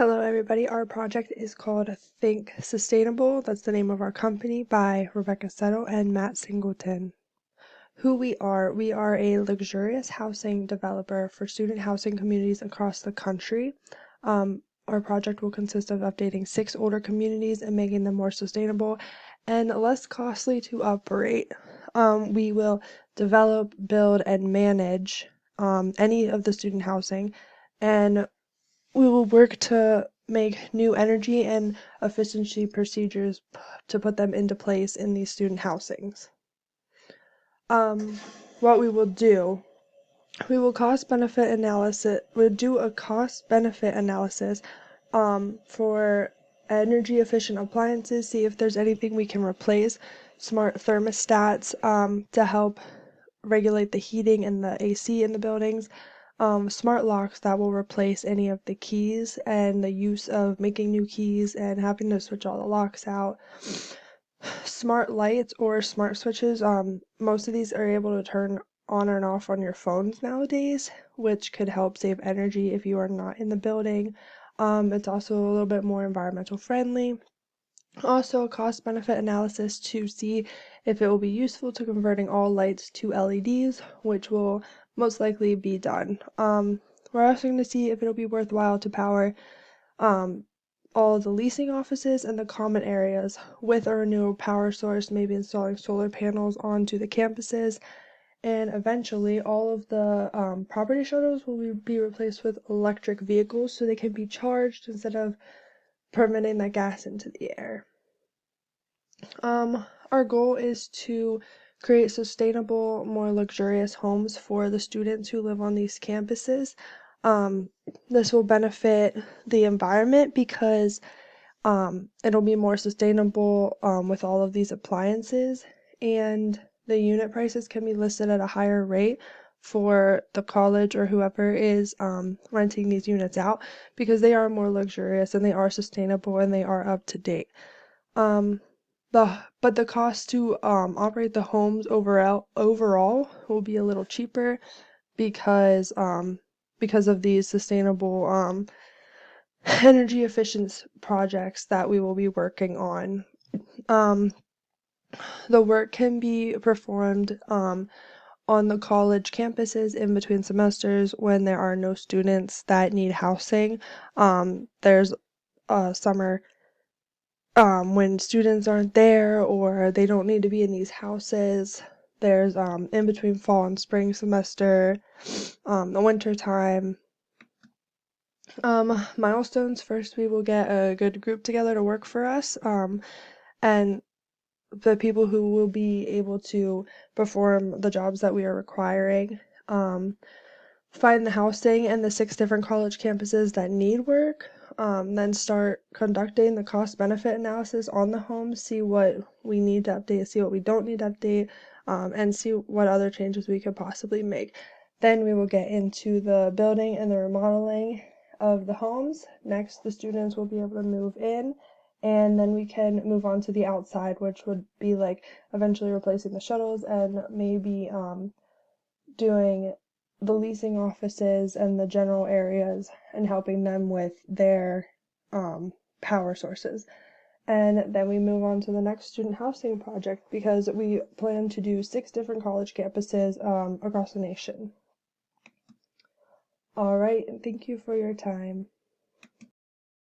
Hello, everybody. Our project is called Think Sustainable. That's the name of our company by Rebecca Settle and Matt Singleton. Who we are a luxurious housing developer for student housing communities across the country. Our project will consist of updating 6 older communities and making them more sustainable and less costly to operate. We will develop, build, and manage any of the student housing, and we will work to make new energy and efficiency procedures to put them into place in these student housings. What we will do, we will do a cost benefit analysis for energy efficient appliances, see if there's anything we can replace, smart thermostats to help regulate the heating and the AC in the buildings, smart locks that will replace any of the keys and the use of making new keys and having to switch all the locks out. Smart lights or smart switches, most of these are able to turn on and off on your phones nowadays, which could help save energy if you are not in the building. It's also a little bit more environmental friendly. Also, a cost benefit analysis to see if it will be useful to converting all lights to LEDs, which will most likely be done. We're also going to see if it'll be worthwhile to power all the leasing offices and the common areas with a renewable power source, maybe installing solar panels onto the campuses. And eventually, all of the property shuttles will be replaced with electric vehicles so they can be charged instead of permitting that gas into the air. Our goal is to create sustainable, more luxurious homes for the students who live on these campuses. This will benefit the environment because it'll be more sustainable with all of these appliances, and the unit prices can be listed at a higher rate for the college or whoever is renting these units out because they are more luxurious and they are sustainable and they are up to date. But the cost to operate the homes overall will be a little cheaper because of these sustainable energy efficient projects that we will be working on. Um, the work can be performed on the college campuses in between semesters when there are no students that need housing. There's summer when students aren't there or they don't need to be in these houses. There's in between fall and spring semester, the winter time. Milestones, first we will get a good group together to work for us, and the people who will be able to perform the jobs that we are requiring. Find the housing and the 6 different college campuses that need work, then start conducting the cost benefit analysis on the homes, see what we need to update, see what we don't need to update, and see what other changes we could possibly make. Then we will get into the building and the remodeling of the homes. Next, the students will be able to move in, and then we can move on to the outside, which would be like eventually replacing the shuttles and maybe doing the leasing offices and the general areas and helping them with their power sources. And then we move on to the next student housing project because we plan to do 6 different college campuses across the nation. All right, and thank you for your time.